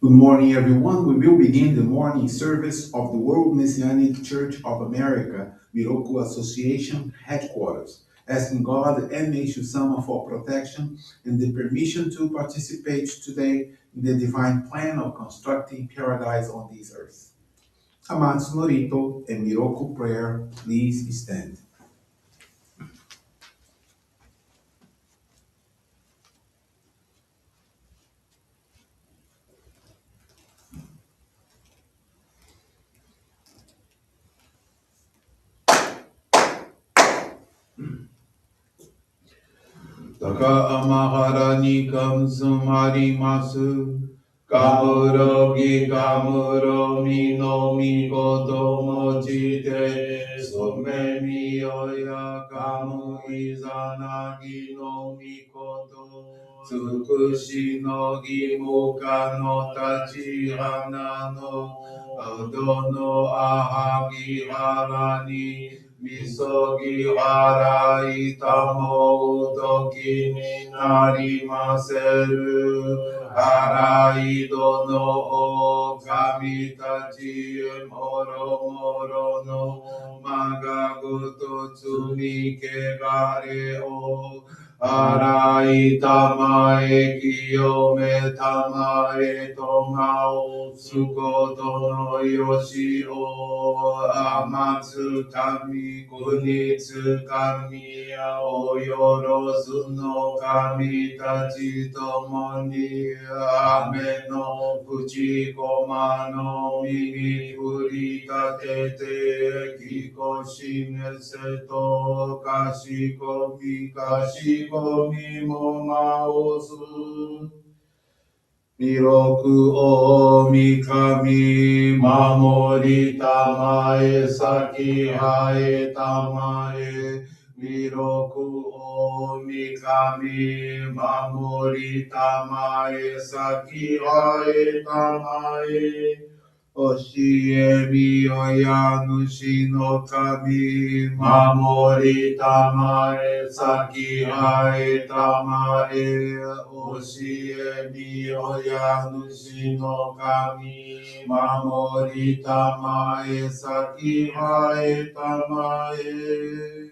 Good morning, everyone. We will begin the morning service of the World Messianic Church of America, Miroku Association headquarters, asking God and Meishu-sama for protection and the permission to participate today in the divine plan of constructing paradise on this earth. Amatsu-Norito and Miroku Prayer, please stand. Taka amahara ni kamsumarimasu. Kamuro gi kamuro mi no mi koto mochite. Some mi oya kamu izanagi no mi koto. Tsukushi no gi muka no tachi hana no. Adono ahagi harani. Misogi harai tamo udoki ni narimaseru. Harai dono o kami tachi moro moro no. Magagoto tsumi kegare o. Harai tamae kiyome tamae tomao. Tsukoto no yoshi o. Amatsu kami kunitsu kami oyorozu no kami tachi tomoni. Ame no fuchi koma no mimi furitatete. Kiko shinese to kashikomi mo maosu. Miroku o mikami mamori tamae saki hae tamae. Miroku o mikami mamori tamae saki hae tamae. Oshie mi oyanushi no kami mamori tamae saki hae tamae. Oshie mi oyanushi no kami mamori tamae saki hae tamae.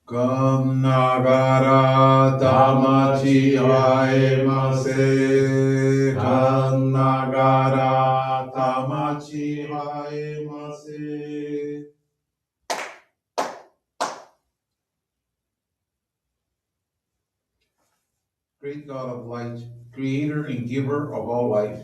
Kam nagara tamachi haemase. Kam nagara tamachi haemase. Great God of light, creator and giver of all life,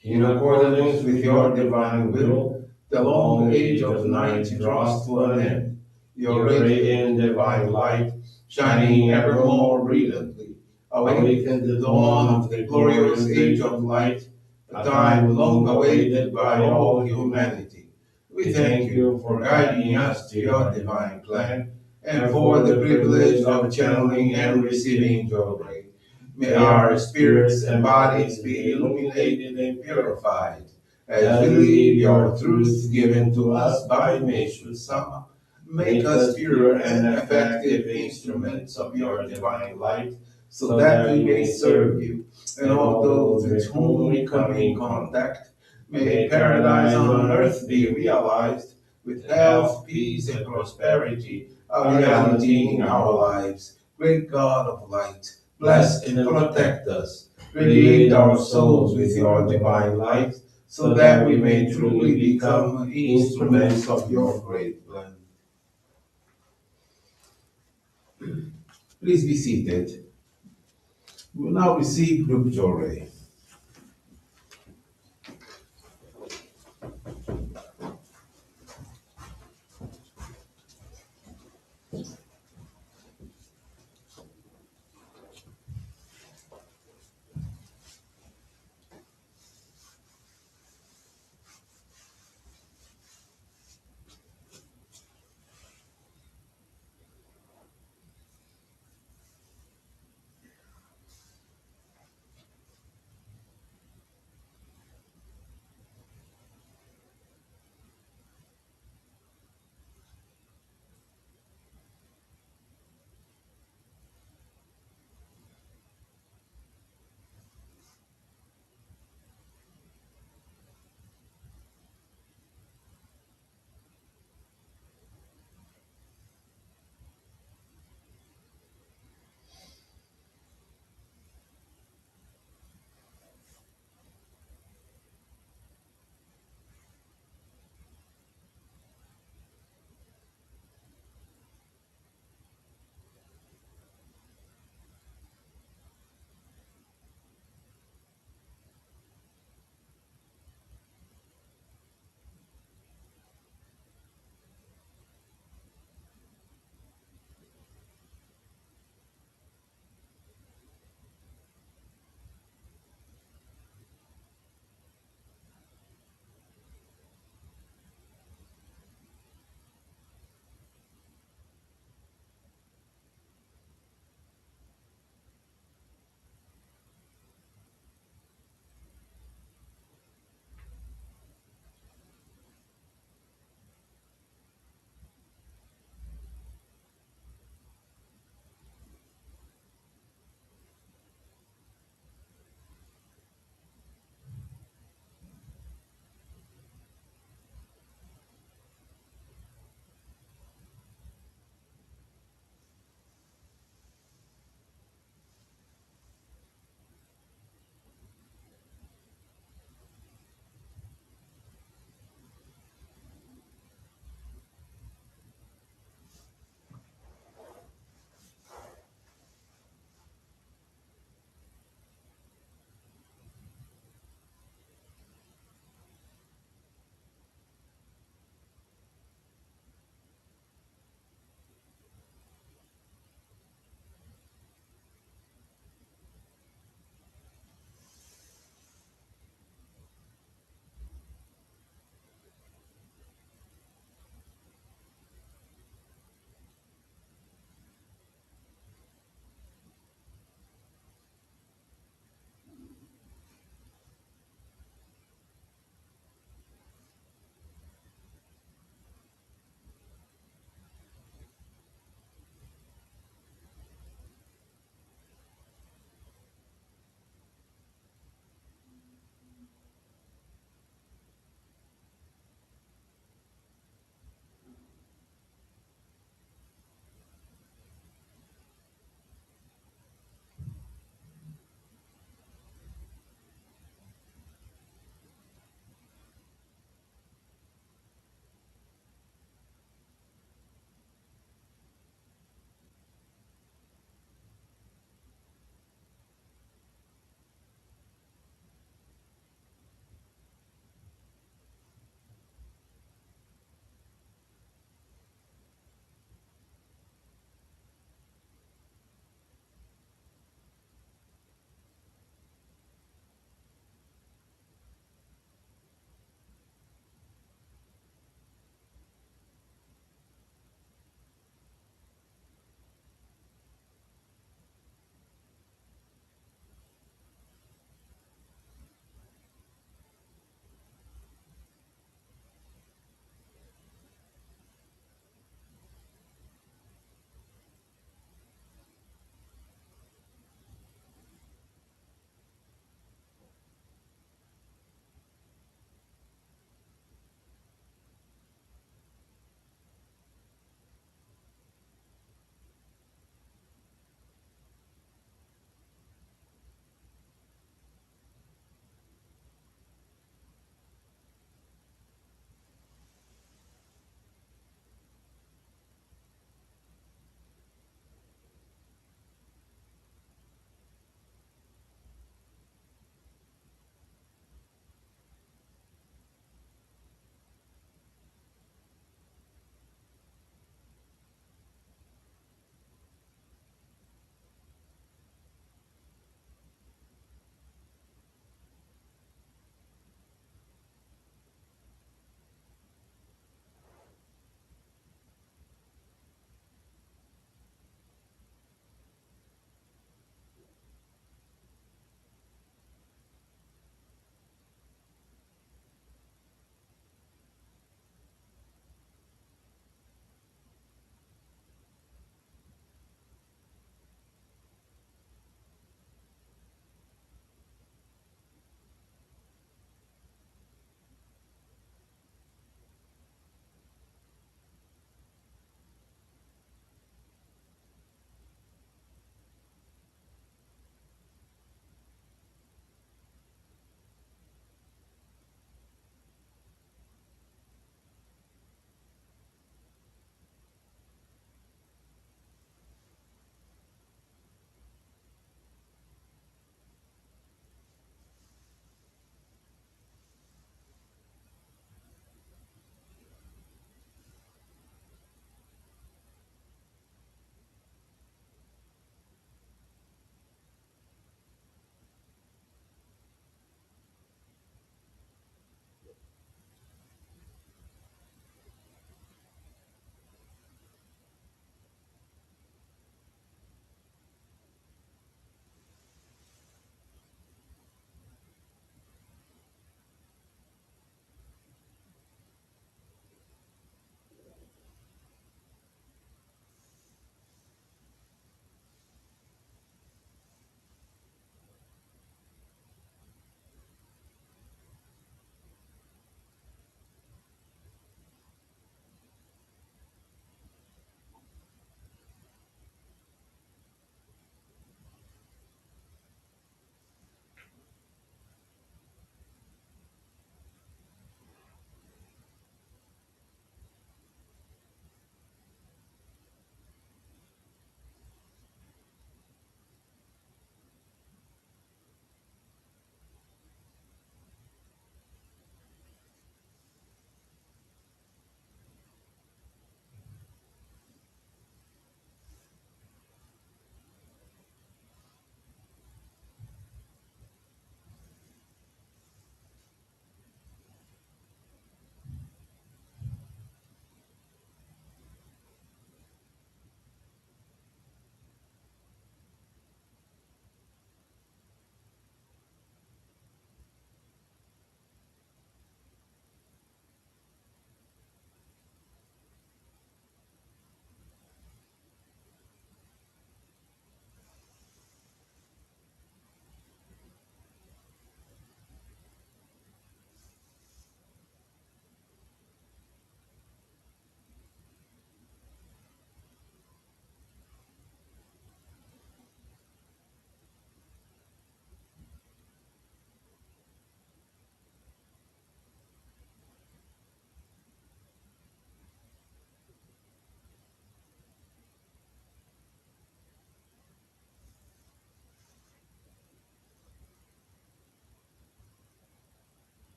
in accordance with your divine will, the long age of night draws to an end. Your radiant divine light, shining ever more brilliantly, awaken the dawn of the glorious age of light, a time long awaited by all humanity. We thank you for guiding us to your divine plan, and for the privilege of channeling and receiving Johrei. May our spirits and bodies be illuminated and purified, as we live your truth given to us by Meishu-sama. Make us pure and effective instruments of your divine light, so that we may serve you and all those with whom we come in contact. May paradise on earth be realized, with health, peace, and prosperity, a reality in our lives. Great God of light, bless and protect us. Radiate our souls with your divine light, so that we may truly become instruments of your great plan. Please be seated. We will now receive Group Johrei.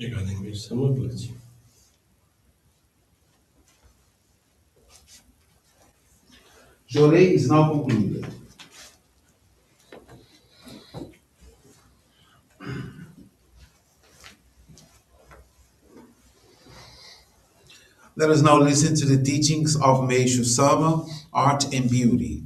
Regarding Meishu-sama, bless you. Johrei is now concluded. Let us now listen to the teachings of Meishu-sama, Art and Beauty.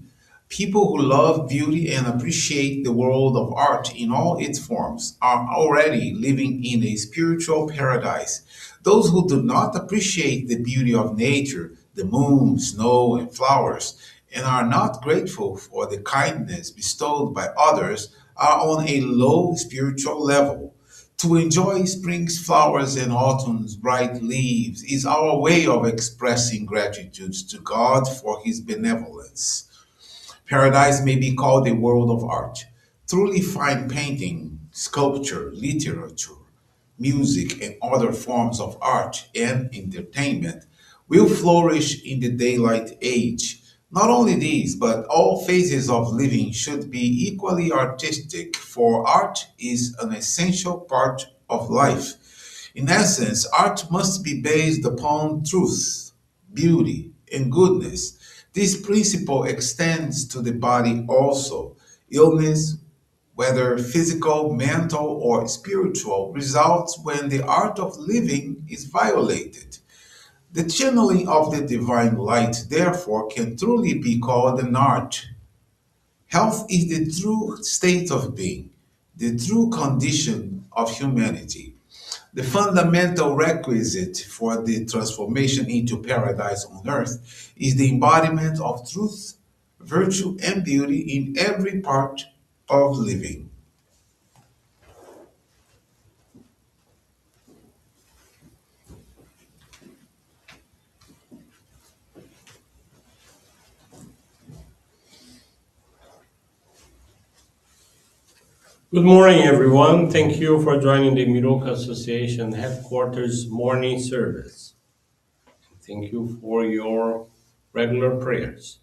People who love beauty and appreciate the world of art in all its forms are already living in a spiritual paradise. Those who do not appreciate the beauty of nature, the moon, snow, and flowers, and are not grateful for the kindness bestowed by others are on a low spiritual level. To enjoy spring's flowers and autumn's bright leaves is our way of expressing gratitude to God for His benevolence. Paradise may be called a world of art. Truly fine painting, sculpture, literature, music, and other forms of art and entertainment will flourish in the daylight age. Not only these, but all phases of living should be equally artistic, for art is an essential part of life. In essence, art must be based upon truth, beauty, and goodness. This principle extends to the body also. Illness, whether physical, mental, or spiritual, results when the art of living is violated. The channeling of the divine light, therefore, can truly be called an art. Health is the true state of being, the true condition of humanity. The fundamental requisite for the transformation into paradise on earth is the embodiment of truth, virtue, and beauty in every part of living. Good morning, everyone. Thank you for joining the Miroku Association headquarters morning service. Thank you for your regular prayers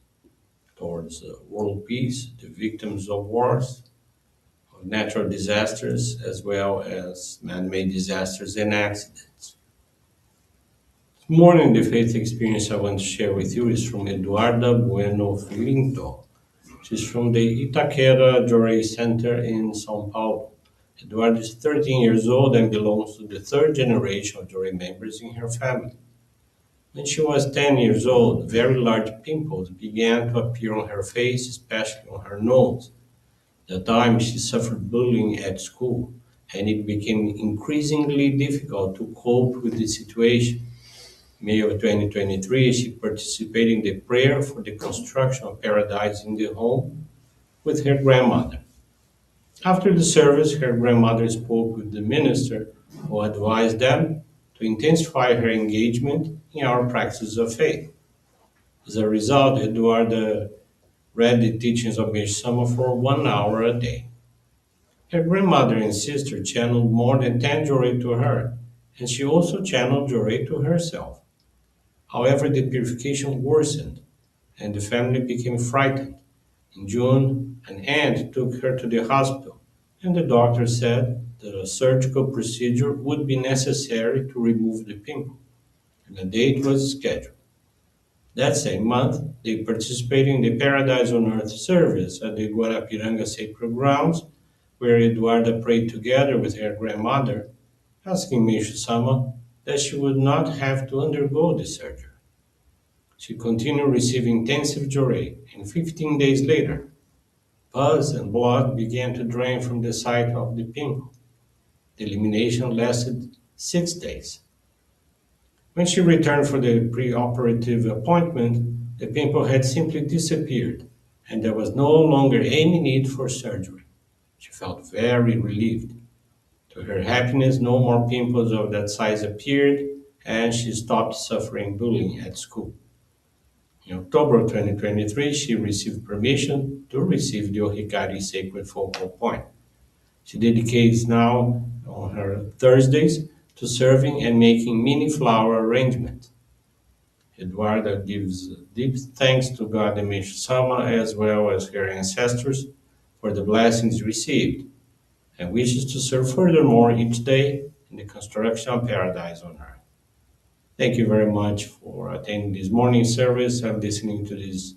towards world peace, the victims of wars, of natural disasters, as well as man-made disasters and accidents. This morning, the faith experience I want to share with you is from Eduarda Bueno Filinto. She's from the Itaquera Johrei Center in São Paulo. Eduarda is 13 years old and belongs to the third generation of Johrei members in her family. When she was 10 years old, very large pimples began to appear on her face, especially on her nose. At the time, she suffered bullying at school, and it became increasingly difficult to cope with the situation. In May of 2023, she participated in the prayer for the construction of paradise in the home with her grandmother. After the service, her grandmother spoke with the minister, who advised them to intensify her engagement in our practice of faith. As a result, Eduarda read the teachings of Meishu-sama for 1 hour a day. Her grandmother and sister channeled more than 10 Johrei to her, and she also channeled Johrei to herself. However, the purification worsened, and the family became frightened. In June, an aunt took her to the hospital, and the doctor said that a surgical procedure would be necessary to remove the pimple, and a date was scheduled. That same month, they participated in the Paradise on Earth service at the Guarapiranga Sacred Grounds, where Eduarda prayed together with her grandmother, asking Meishu-sama that she would not have to undergo the surgery. She continued receiving intensive Johrei, and 15 days later, pus and blood began to drain from the site of the pimple. The elimination lasted 6 days. When she returned for the preoperative appointment, the pimple had simply disappeared, and there was no longer any need for surgery. She felt very relieved. To her happiness, no more pimples of that size appeared, and she stopped suffering bullying at school. In October 2023, she received permission to receive the Ohikari Sacred Focal Point. She dedicates now on her Thursdays to serving and making mini flower arrangements. Eduarda gives deep thanks to God and Meishu-sama as well as her ancestors for the blessings received and wishes to serve furthermore each day and the construction of paradise on earth. Thank you very much for attending this morning service and listening to this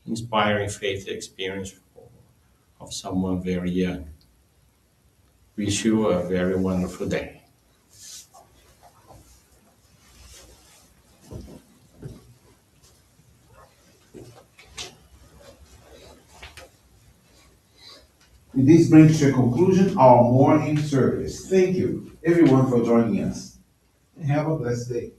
inspiring faith experience of someone very young. Wish you a very wonderful day. This brings to a conclusion our morning service. Thank you, everyone, for joining us. And have a blessed day.